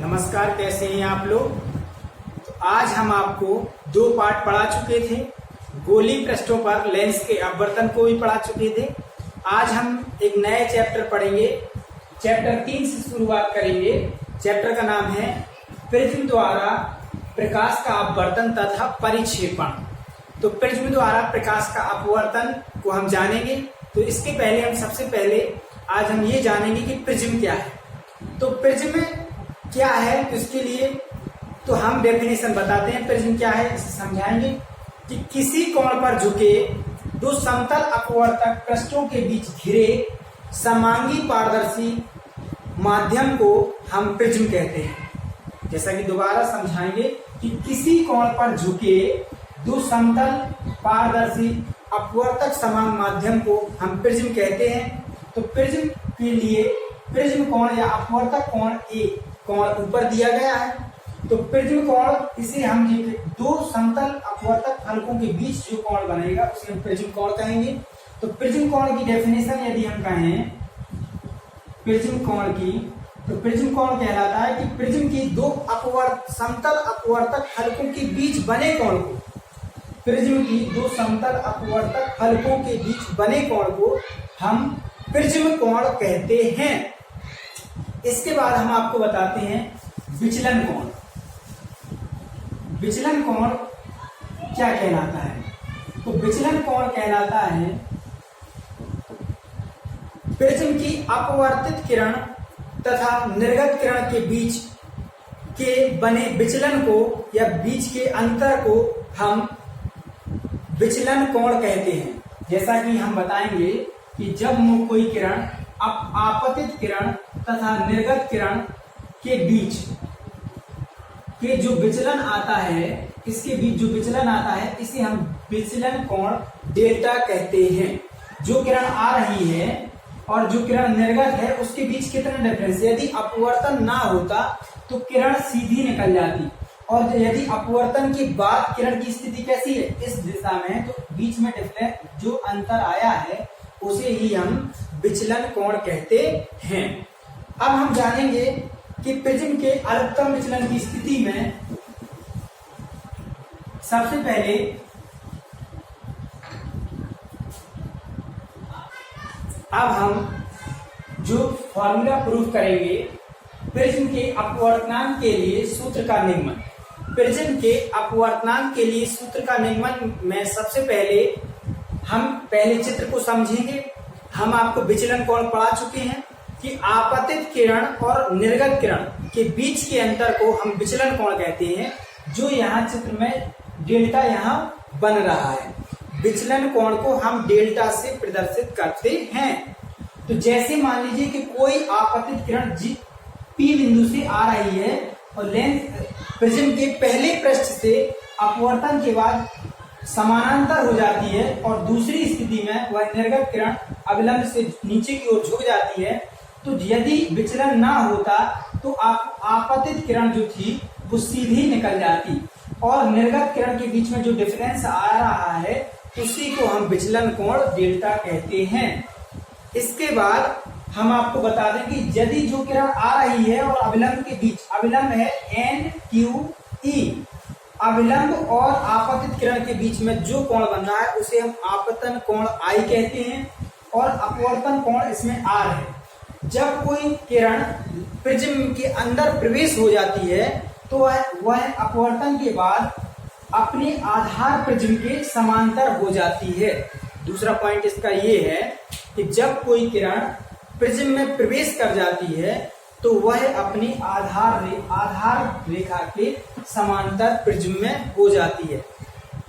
नमस्कार, कैसे हैं आप लोग। तो आज हम आपको दो पार्ट पढ़ा चुके थे। गोली पृष्ठों पर लेंस के अपवर्तन को भी पढ़ा चुके थे। आज हम एक नए चैप्टर पढ़ेंगे। चैप्टर 3 से शुरुआत करेंगे। चैप्टर का नाम है प्रिज्म द्वारा प्रकाश का अपवर्तन तथा परिक्षेपण। तो प्रिज्म द्वारा प्रकाश का अपवर्तन को हम जानेंगे। तो इसके पहले हम सबसे पहले आज हम ये जानेंगे कि प्रिज्म क्या है। तो प्रिज्म क्या है, तो इसके लिए तो हम डेफिनेशन बताते हैं। प्रिज्म क्या है इसे समझाएंगे कि किसी कोण पर झुके दो समतल अपवर्तक पृष्ठों के बीच घिरे समांगी पारदर्शी माध्यम को हम प्रिज्म कहते हैं। जैसा कि दोबारा समझाएंगे कि किसी कोण पर झुके दो समतल पारदर्शी अपवर्तक समान माध्यम को हम प्रिज्म कहते हैं। तो प्रिज्म के लिए प्रिज्म कोण या अपवर्तक कोण ए कोण ऊपर दिया गया है। तो प्रिज्म कोण इसे हम दो समतल अपवर्तक फलकों के बीच जो कोण बनेगा उसे हम प्रिज्म कोण कहेंगे। तो प्रिज्म कोण की डेफिनेशन यदि हम कहें प्रिज्म कोण की, तो प्रिज्म कोण कहलाता है कि प्रिज्म की दो समतल अपवर्तक फलकों के बीच बने कोण को, प्रिज्म की दो समतल अपवर्तक फलकों के बीच बने कोण को हम प्रिज्म कोण कहते हैं। इसके बाद हम आपको बताते हैं विचलन कोण। विचलन कोण क्या कहलाता है? तो विचलन कोण कहलाता है प्रिज्म की अपवर्तित किरण तथा निर्गत किरण के बीच के बने विचलन को या बीच के अंतर को हम विचलन कोण कहते हैं। जैसा कि हम बताएंगे कि जब कोई किरण आपतित किरण तथा निर्गत किरण के बीच के जो विचलन आता है, इसके बीच जो विचलन आता है इसे हम विचलन कोण डेल्टा कहते हैं। जो किरण आ रही है और जो किरण निर्गत है उसके बीच कितना डिफरेंस, यदि अपवर्तन ना होता तो किरण सीधी निकल जाती, और यदि अपवर्तन के बाद किरण की स्थिति कैसी है इस दिशा में, तो बीच में डिफरेंस जो अंतर आया है उसे ही हम विचलन कोण कहते हैं। अब हम जानेंगे कि प्रिज्म के अल्पतम विचलन की स्थिति में सबसे पहले अब हम जो फॉर्मूला प्रूफ करेंगे प्रिज्म के अपवर्तनांक के लिए सूत्र का निगमन। प्रिज्म के अपवर्तनांक के लिए सूत्र का निगमन में सबसे पहले हम पहले चित्र को समझेंगे। हम आपको विचलन कोण पढ़ा चुके हैं कि आपतित किरण और निर्गत किरण के बीच के अंतर को हम विचलन कोण कहते हैं, जो यहाँ चित्र में डेल्टा यहाँ बन रहा है। विचलन कोण को हम डेल्टा से प्रदर्शित करते हैं। तो जैसे मान लीजिए कि कोई आपतित किरण पी बिंदु से आ रही है और लेंस प्रिज्म के पहले पृष्ठ से अपवर्तन के बाद समानांतर हो जाती है, और दूसरी स्थिति में वह निर्गत किरण अविलंब से नीचे की ओर झुक जाती है। तो यदि विचलन ना होता तो आपतित किरण जो थी वो सीधी निकल जाती, और निर्गत किरण के बीच में जो डिफरेंस आ रहा है उसी को हम विचलन कोण डेल्टा कहते हैं। इसके बाद हम आपको बता दें कि यदि जो किरण आ रही है और अविलंब के बीच, अविलंब है NQE, अविलंब और आपतित किरण के बीच में जो कोण बन रहा है उसे हम आपतन कोण I कहते हैं, और अपवर्तन कोण इसमें R है। जब कोई किरण प्रिज्म के अंदर प्रवेश हो जाती है तो वह अपवर्तन के बाद अपने आधार प्रिज्म के समांतर हो जाती है। दूसरा पॉइंट इसका ये है कि जब कोई किरण प्रिज्म में प्रवेश कर जाती है तो वह अपनी आधार रेखा के समांतर प्रिज्म में हो जाती है।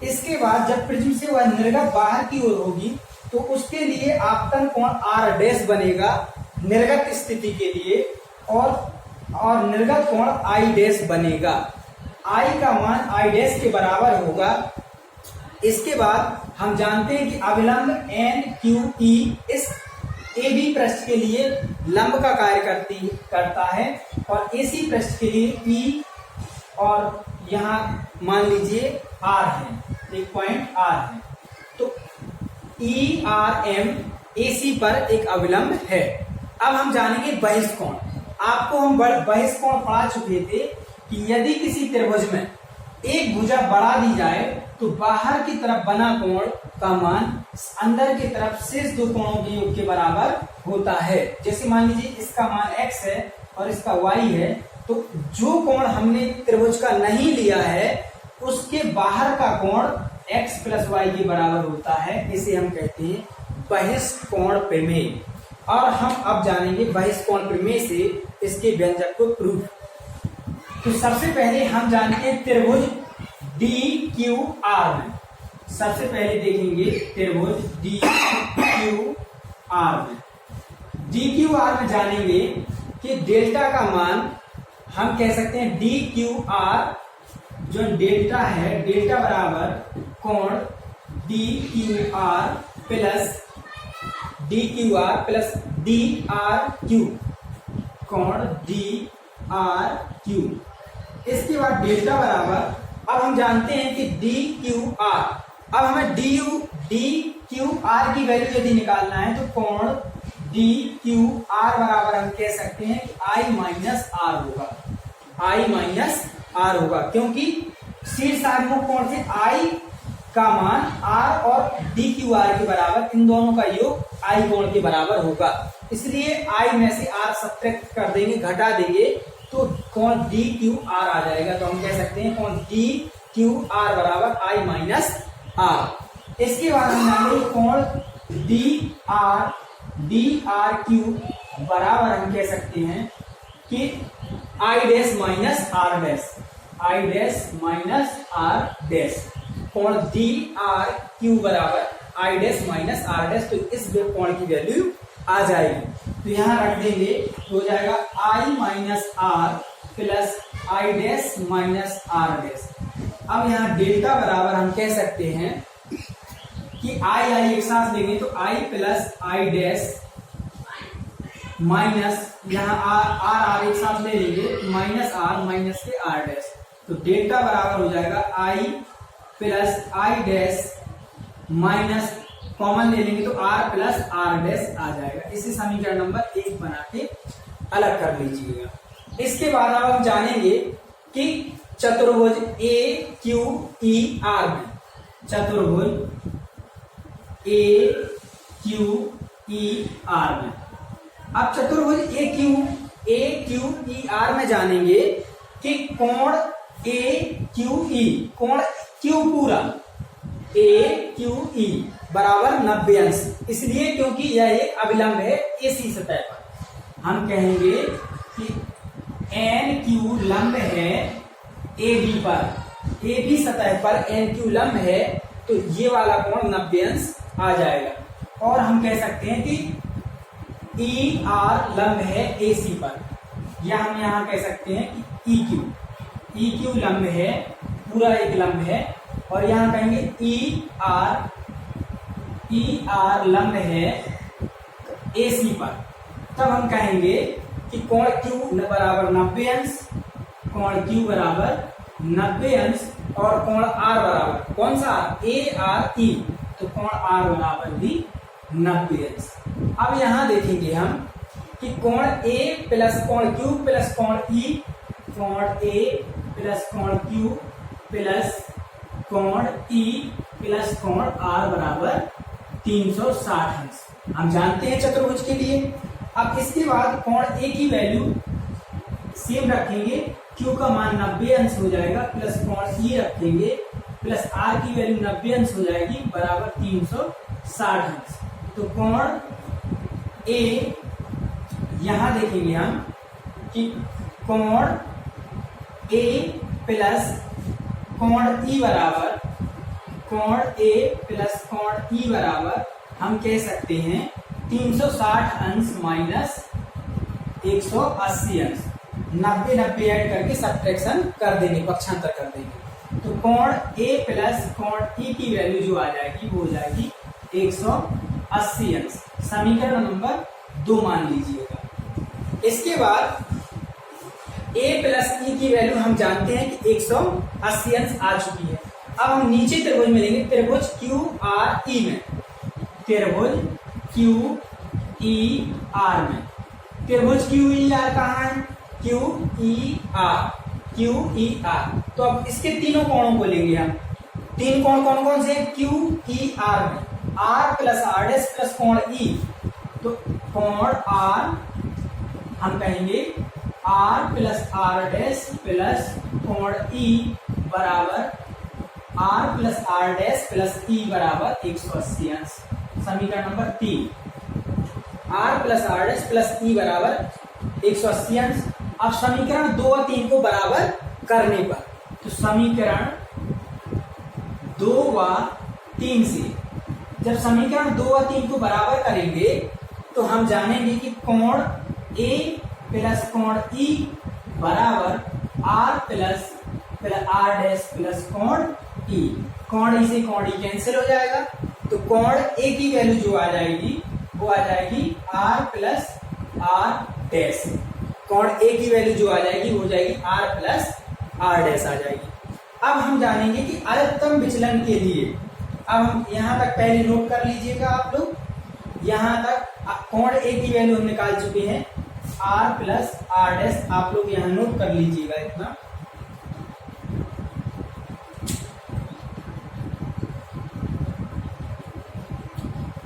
इसके बाद जब प्रिज्म से वह निर्गत बाहर की ओर होगी तो उसके लिए आपतन कोण R डैश बनेगा निर्गत स्थिति के लिए, और निर्गत कोण I डैश बनेगा। I का मान I डैश के बराबर होगा। इसके बाद हम जानते हैं कि अविलंब NQE इस AB पृष्ठ के लिए लंब का कार्य करता है, और AC पृष्ठ के लिए P, और यहाँ मान लीजिए R है, एक पॉइंट R है। तो ERM AC पर एक अविलंब है। अब हम जानेंगे बहिष्ठ कोण। आपको हम बहिष्ठ कोण पढ़ा चुके थे कि यदि किसी त्रिभुज में एक भुजा बढ़ा दी जाए तो बाहर की तरफ बना कोण का मान अंदर की तरफ शेष दो कोणों के योग के बराबर होता है। जैसे मान लीजिए इसका मान x है और इसका y है, तो जो कोण हमने त्रिभुज का नहीं लिया है उसके बाहर का कोण x प्लस y के बराबर होता है। इसे हम कहते हैं बहिष्ठ कोण प्रमेय। और हम अब जानेंगे बहिष्ठ कोण प्रमेय से इसके व्यंजक को प्रूफ। तो सबसे पहले हम जानते हैं त्रिभुज DQR में। सबसे पहले देखेंगे त्रिभुज DQR में। DQR में जानेंगे कि डेल्टा का मान हम कह सकते हैं DQR जो डेल्टा है, डेल्टा बराबर कोण DQR प्लस DRQ, कोण DRQ। इसके बाद डेल्टा बराबर, अब हम जानते हैं कि DQR, अब हमें DQR की वैल्यू यदि निकालना है तो कोण DQR बराबर हम कह सकते हैं कि I माइनस R होगा, I माइनस R होगा, क्योंकि शीर्षाभिमुख कोण से I का मान R और DQR के बराबर, इन दोनों का योग I कोण के बराबर होगा। इसलिए I में से R सब्ट्रैक्ट कर देंगे, घटा देंगे, तो कोण DQR आ जाएगा। तो हम कह सकते हैं कोण DQR बराबर I माइनस R। इसके बाद हम जानेंगे कोण DRQ बराबर हम कह सकते हैं कि I dash minus R dash, I dash minus R dash. कोण DRQ बराबर I dash minus R dash. तो इस कोण की वैल्यू आ जाएगी, तो यहाँ रख देंगे, हो जाएगा I minus R plus I dash minus R dash. अब यहाँ डेल्टा बराबर हम कह सकते हैं कि I एक साथ लेंगे तो I plus I dash minus, यहाँ R एक साथ ले लेंगे माइनस R माइनस के R डैश। तो डेल्टा बराबर हो जाएगा I plus I dash minus, common ले लेंगे तो R प्लस R डैश आ जाएगा। इसे समीकरण नंबर 1 बना के अलग कर लीजिएगा। इसके बाद अब हम जानेंगे कि चतुर्भुज AQER में, चतुर्भुज AQER में, अब चतुर्भुज AQER में जानेंगे कि कोण AQE, कोण Q पूरा AQE बराबर 90 अंश, इसलिए क्योंकि यह एक अभिलंब है AC सतह पर। हम कहेंगे कि NQ लंब है AB पर, AB सतह पर NQ लंब है, तो ये वाला कोण 90 अंश आ जाएगा। और हम कह सकते हैं कि ER लंब है AC पर, या हम यहाँ कह सकते हैं कि EQ लंब है, पूरा एक लंब है, और यहाँ कहेंगे ER लंब है AC पर। तब हम कहेंगे कि कोण Q बराबर 90 अंश, कोण Q बराबर 90 अंश, और कोण R बराबर कौन सा ARE, तो कोण R बराबर भी 90 अंश। अब यहाँ देखेंगे हम कि कोण A प्लस कोण Q प्लस कोण E, कोण A प्लस कोण Q प्लस कोण E प्लस कोण R बराबर 360 अंश हम जानते हैं चतुर्भुज के लिए। अब इसके बाद कोण A की वैल्यू सेम रखेंगे, Q का मान 90 अंश हो जाएगा, प्लस कोण E रखेंगे, प्लस R की वैल्यू 90 अंश हो जाएगी, बराबर 360 अंश। तो कोण A, यहां देखेंगे हम कि कोण A प्लस कोण E बराबर, कोण A प्लस कोण E बराबर हम कह सकते हैं 360 अंश माइनस 180 अंश, 90 ऐड करके सब्ट्रैक्शन कर देंगे, पक्षांतर कर देंगे। तो कोण A प्लस कोण E की वैल्यू जो आ जाएगी वो हो जाएगी 180 अंश। समीकरण नंबर 2 मान लीजिएगा। इसके बाद A प्लस E की वैल्यू हम जानते हैं कि 180 अंश आ चुकी है। अब हम नीचे त्रिभुज में लेंगे, त्रिभुज QRE में, त्रिभुज QER में, त्रिभुज क्यू ई आर कहाँ है, Q E are, Q E are. तो अब इसके तीनों कोणों को लेंगे हम। तीन कोण कौन कौन से, क्यू ई आर में R plus R dash plus कोण ई। तो कोण आर हम कहेंगे R plus R dash plus कोण ई बराबर R plus R dash plus E बराबर 180 अंश। समीकरण number 3, R plus R dash plus E बराबर 180 अंश। अब समीकरण 2 और 3 को बराबर करने पर, तो समीकरण 2 व 3 से जब समीकरण 2 और 3 को बराबर करेंगे तो हम जानेंगे कि कोण ए प्लस कोण ई बराबर R plus R dash plus कोण ई। कोण ई से कोण ई कैंसिल हो जाएगा, तो कोण ए की वैल्यू जो आ जाएगी वो आ जाएगी आर प्लस आर डैश। कोण ए की वैल्यू जो आ जाएगी वो हो जाएगी आर प्लस आर डैश आ जाएगी। अब हम जानेंगे कि अधिकतम विचलन के लिए, अब हम यहां तक पहले नोट कर लीजिएगा आप लोग, यहां तक कोण ए की वैल्यू हम निकाल चुके हैं आर प्लस आर डैश, आप लोग यहां नोट कर लीजिएगा इतना।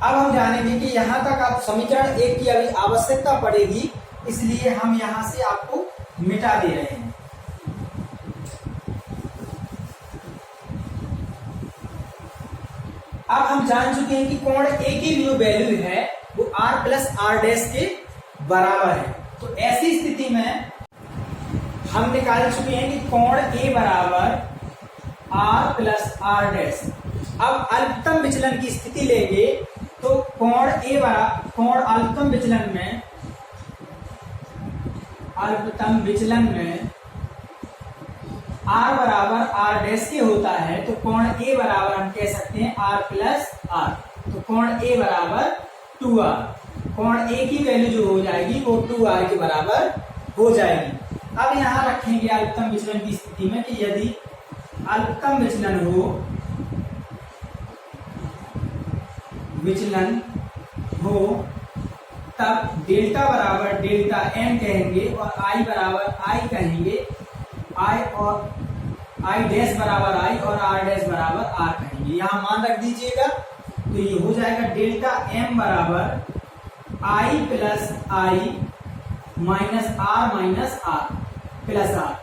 अब हम जानेंगे कि यहां तक आप समीकरण 1 की अभी आवश्यकता पड़ेगी, इसलिए हम यहां से आपको मिटा दे रहे हैं। अब हम जान चुके हैं कि कोण ए की जो वैल्यू है वो आर प्लस आर डैश के बराबर है। तो ऐसी स्थिति में हम निकाल चुके हैं कि कोण ए बराबर आर प्लस आर डैश। अब अल्पतम विचलन की स्थिति लेंगे तो कोण ए बराबर, कोण अल्पतम विचलन में आर बराबर आर डैश के होता है, तो कोण ए बराबर हम कह सकते हैं आर प्लस आर। तो कोण ए बराबर 2r। कोण ए की वैल्यू जो हो जाएगी वो 2r के बराबर हो जाएगी। अब यहां रखेंगे अल्पतम विचलन की स्थिति में कि यदि अल्पतम विचलन हो तब डेल्टा बराबर डेल्टा एम कहेंगे और आई बराबर आई कहेंगे, आई और आई डैश बराबर आई और आर डैश बराबर आर कहेंगे। यहां मान रख दीजिएगा, तो ये हो जाएगा डेल्टा एम बराबर I plus I minus R plus R.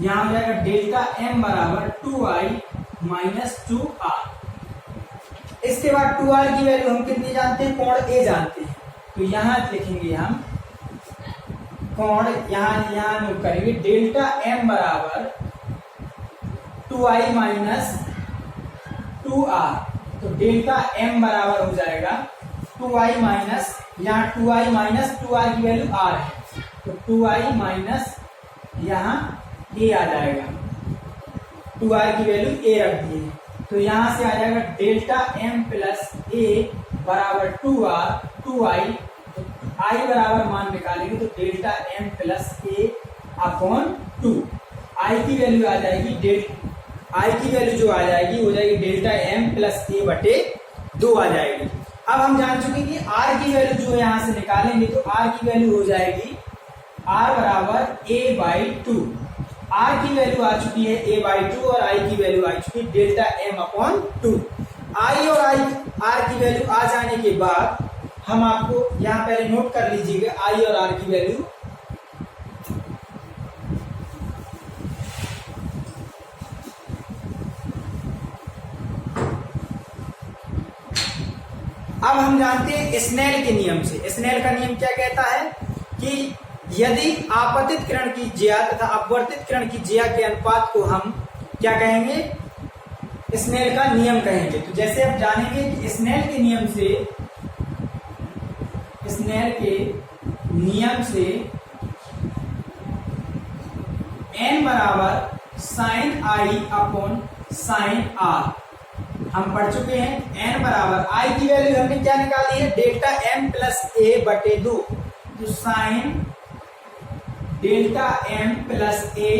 यहां हो जाएगा डेल्टा एम बराबर 2i माइनस 2r। इसके बाद 2r की वैल्यू हम कितनी जानते हैं, कोण ए जानते हैं, तो यहां लिखेंगे हम कोण, यहां नोट करेंगे डेल्टा एम बराबर 2i माइनस 2r। तो डेल्टा एम बराबर हो जाएगा 2i माइनस, यहाँ 2i माइनस 2r की वैल्यू r है, तो 2i माइनस यहाँ a आ जाएगा, 2r की वैल्यू a रख दी है, तो यहां से आ जाएगा डेल्टा m प्लस a बराबर 2i। तो i बराबर मान निकालेंगे तो delta m plus a upon 2। i की वैल्यू आ जाएगी i की वैल्यू जो आ जाएगी हो जाएगी डेल्टा m प्लस a बटे 2 आ जाएगी। अब हम जान चुके कि r की वैल्यू जो यहां से निकालेंगे तो r की वैल्यू हो जाएगी r बराबर a/2। r की वैल्यू आ चुकी है a/2 और i की वैल्यू आ चुकी है डेल्टा m अपॉन 2। i और r की वैल्यू आ जाने के बाद हम आपको यहां पहले नोट कर लीजिएगा i और r की वैल्यू। अब हम जानते हैं स्नेल के नियम से। स्नेल का नियम क्या कहता है कि यदि आपतित किरण की ज्या तथा अपवर्तित किरण की ज्या के अनुपात को हम क्या कहेंगे, स्नेल का नियम कहेंगे। तो जैसे आप जानेंगे कि स्नेल के नियम से n बराबर sine I upon sine R हम पढ़ चुके हैं। n बराबर i की वैल्यू हमने क्या निकाली है, डेल्टा m प्लस a बटे 2। तो sine delta m plus a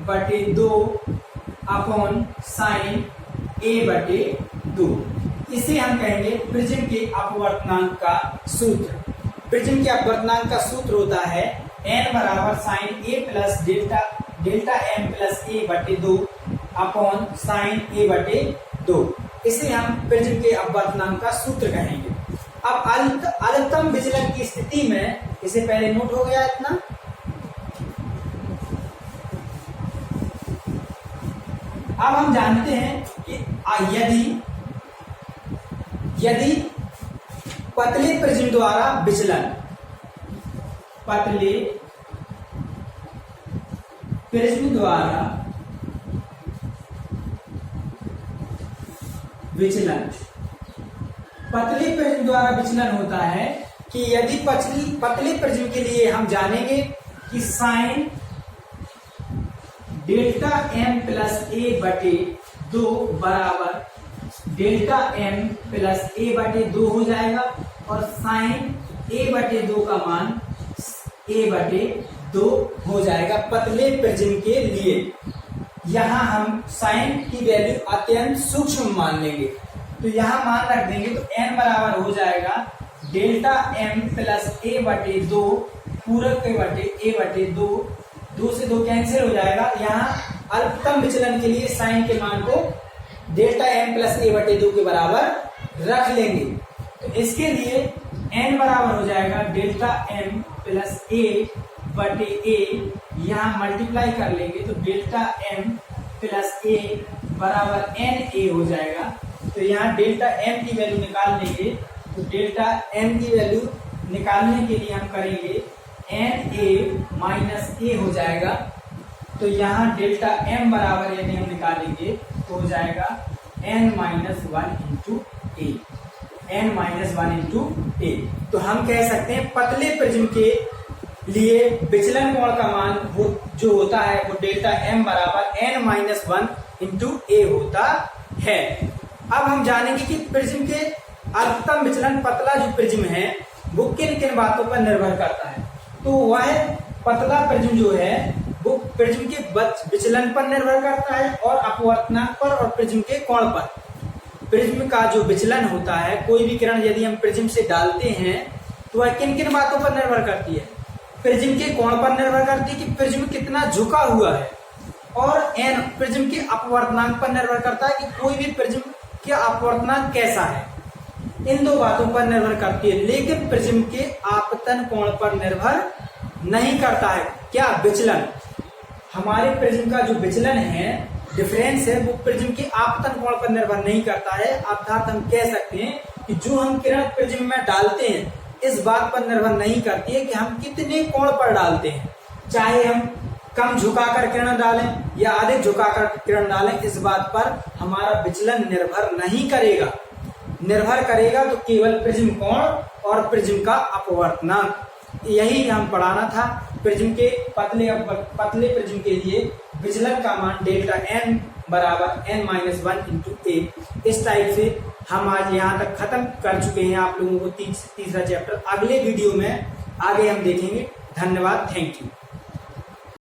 बटे 2 अपॉन साइन a बटे 2। इसे हम कहेंगे प्रिज्म के अपवर्तनांक का सूत्र। प्रिज्म के अपवर्तनांक का सूत्र होता है n बराबर साइन ए प्लस डेल्टा एम प्लस ए बटे 2 अपॉन साइन ए बटे 2। इसे हम प्रिज्म के अपवर्तनांक का सूत्र कहेंगे। अब अधिकतम विचलन की स्थिति में, इसे पहले नोट हो गया इतना। अब हम जानते हैं कि यदि पतले प्रिज्म द्वारा विचलन, पतले प्रिज्म द्वारा विचलन, पतले प्रिज्म द्वारा विचलन होता है कि यदि पतले प्रिज्म के लिए हम जानेंगे कि साइन डेल्टा एम प्लस ए बटे 2 बराबर डेल्टा एम प्लस ए बटे 2 हो जाएगा और साइन ए बटे 2 का मान ए बटे 2 हो जाएगा पतले प्रिज्म के लिए। यहां हम साइन की वैल्यू अत्यंत सूक्ष्म मान लेंगे, तो यहां मान रख देंगे तो n बराबर हो जाएगा डेल्टा एम प्लस ए बटे 2 पूरक के बटे ए बटे 2, 2 से 2 कैंसिल हो जाएगा। यहाँ अल्पतम विचलन के लिए साइन के मान को डेल्टा एम प्लस ए बटे 2 के बराबर रख लेंगे। तो इसके लिए n बराबर हो जाएगा डेल्टा एम प्लस ए बटे ए, यहाँ मल्टीप्लाई कर लेंगे तो डेल्टा एम प्लस ए बराबर एन ए हो जाएगा। तो यहाँ डेल्टा एम की वैल्यू निकाल लेंगे, तो डेल्टा एम की वैल्यू निकालने के लिए हम करेंगे एन ए माइनस ए हो जाएगा। तो यहाँ डेल्टा एम बराबर यदि हम निकालेंगे तो हो जाएगा n माइनस 1 इंटू ए, n माइनस 1 इंटू ए। तो हम कह सकते हैं पतले प्रिज्म के लिए विचलन कोण का मान जो होता है वो डेल्टा एम बराबर n माइनस 1 इंटू ए होता है। अब हम जानेंगे कि प्रिज्म के अधिकतम विचलन, पतला जो प्रिज्म है वो किन किन बातों पर निर्भर करता है। तो वह पतला प्रिज्म जो है वो प्रिज्म के विचलन पर निर्भर करता है और अपवर्तनांक पर और प्रिज्म के कोण पर। प्रिज्म का जो विचलन होता है, कोई भी किरण यदि हम प्रिज्म से डालते हैं तो वह किन किन बातों पर निर्भर करती है। प्रिज्म के कोण पर निर्भर करती है कि प्रिज्म कितना झुका हुआ है, और n प्रिज्म के अपवर्तनांक पर निर्भर करता है कि कोई भी प्रिज्म का अपवर्तनांक कैसा है। इन दो बातों पर निर्भर करती है, लेकिन प्रिज्म के आपतन कोण पर निर्भर नहीं करता है। क्या विचलन, हमारे प्रिज्म का जो विचलन है, डिफरेंस है, वो प्रिज्म के आपतन कोण पर निर्भर नहीं करता है। अर्थात हम कह सकते हैं कि जो हम किरण प्रिज्म में डालते हैं इस बात पर निर्भर नहीं करती है कि हम कितने कोण पर डालते हैं। चाहे हम कम झुकाकर किरण डालें या अधिक झुकाकर किरण डालें, इस बात पर हमारा विचलन निर्भर नहीं करेगा। निर्भर करेगा तो केवल प्रिज्म कोण और प्रिज्म का अपवर्तनांक। यही हम पढ़ाना था। प्रिज्म के पतले प्रिज्म के लिए विचलन का मान डेल्टा एन बराबर n माइनस 1 इंटू ए। इस टाइप से हम आज यहाँ तक खत्म कर चुके हैं आप लोगों को तीसरा चैप्टर। अगले वीडियो में आगे हम देखेंगे। धन्यवाद, थैंक यू।